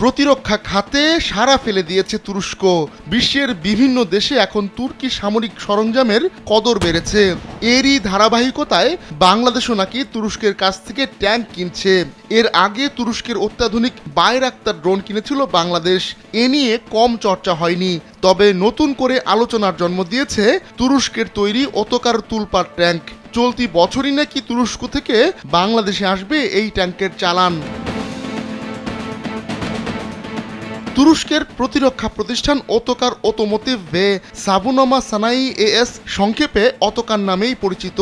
প্রতিরক্ষা খাতে সাড়া ফেলে দিয়েছে তুরস্ক। বিশ্বের বিভিন্ন দেশে এখন তুর্কি সামরিক সরঞ্জামের কদর বেড়েছে। এরই ধারাবাহিকতায় বাংলাদেশও নাকি তুরস্কের কাছ থেকে ট্যাঙ্ক কিনছে। এর আগে তুরস্কের অত্যাধুনিক বাইরাক্তার ড্রোন কিনেছিল বাংলাদেশ। এ নিয়ে কম চর্চা হয়নি। তবে নতুন করে আলোচনার জন্ম দিয়েছে তুরস্কের তৈরি ওতকার তুলপার ট্যাঙ্ক। চলতি বছরই নাকি তুরস্ক থেকে বাংলাদেশে আসবে এই ট্যাঙ্কের চালান। তুরস্কের প্রতিরক্ষা প্রতিষ্ঠান ওতকার অটোমোটিভ ভে সাবুনামা সানাই এএস সংক্ষেপে ওতকার নামেই পরিচিত।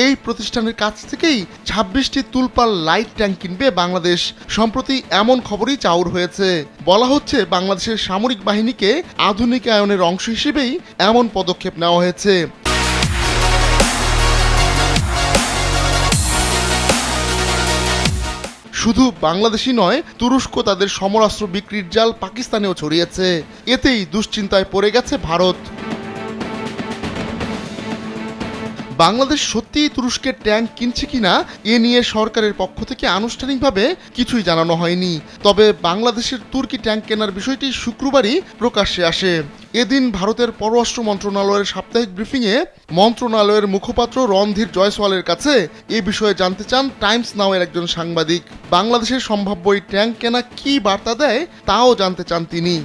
এই প্রতিষ্ঠানের কাছ থেকেই ২৬টি তুলপার লাইট ট্যাঙ্ক কিনবে বাংলাদেশ। সম্প্রতি এমন খবরই চাউর হয়েছে। বলা হচ্ছে বাংলাদেশের সামরিক বাহিনীকে আধুনিকায়নের অংশ হিসেবেই এমন পদক্ষেপ নেওয়া হয়েছে। শুধু বাংলাদেশই নয়, তুরস্ক তাদের সমরাস্ত্র বিক্রির জাল পাকিস্তানেও ছড়িয়েছে। এতেই দুশ্চিন্তায় পড়ে গেছে ভারত। বাংলাদেশ সত্যিই তুরস্কের ট্যাঙ্ক কিনছে কিনা এ নিয়ে সরকারের পক্ষ থেকে আনুষ্ঠানিকভাবে কিছুই জানানো হয়নি। তবে বাংলাদেশের তুর্কি ট্যাঙ্ক কেনার বিষয়টি শুক্রবারই প্রকাশ্যে আসে। এদিন ভারতের পররাষ্ট্র মন্ত্রণালয়ের সাপ্তাহিক ব্রিফিংয়ে মন্ত্রণালয়ের মুখপাত্র রণধীর জয়সওয়ালের কাছে এ বিষয়ে জানতে চান টাইমস নাও এর একজন সাংবাদিক। বাংলাদেশের সম্ভাব্য এই ট্যাঙ্ক কেনা কী বার্তা দেয় তাও জানতে চান তিনি।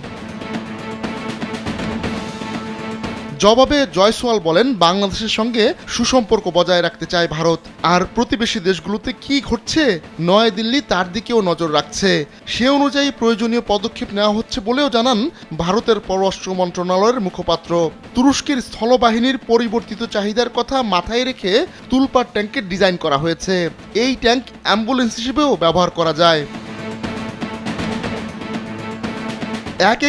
জবাবে জয়সওয়াল বলেন, বাংলাদেশের সঙ্গে সুসম্পর্ক বজায় রাখতে চায় ভারত। আর প্রতিবেশী দেশগুলোতে কি ঘটছে নয়াদিল্লি তার দিকেও নজর রাখছে। সে অনুযায়ী প্রয়োজনীয় পদক্ষেপ নেওয়া হচ্ছে বলেও জানান ভারতের পররাষ্ট্র মন্ত্রণালয়ের মুখপাত্র। তুরস্কের স্থলবাহিনীর পরিবর্তিত চাহিদার কথা মাথায় রেখে তুলপার ট্যাঙ্কের ডিজাইন করা হয়েছে। এই ট্যাঙ্ক অ্যাম্বুলেন্স হিসেবেও ব্যবহার করা যায়।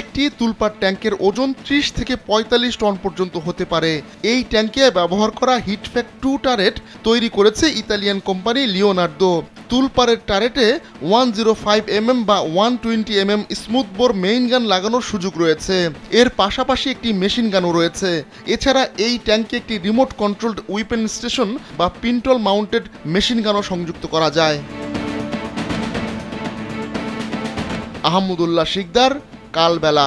একটি তুলপার ট্যাঙ্কের ওজন ৩০ থেকে ৪৫ টন পর্যন্ত হতে পারে। এই ট্যাঙ্কে ব্যবহার করা হিটফ্যাক্ট 2 টারেট তৈরি করেছে ইতালিয়ান কোম্পানি লিওনার্দো। তুলপারের টারেটে 105mm বা 120mm স্মুথবোর মেইন গান লাগানোর সুযোগ রয়েছে। এর পাশাপাশি একটি মেশিন গানও রয়েছে। এছাড়া এই ট্যাঙ্কে একটি রিমোট কন্ট্রোলড উইপেন স্টেশন বা পিন্টল মাউন্টেড মেশিন গানও সংযুক্ত করা যায়। আহমদুল্লাহ শিকদার, কালবেলা।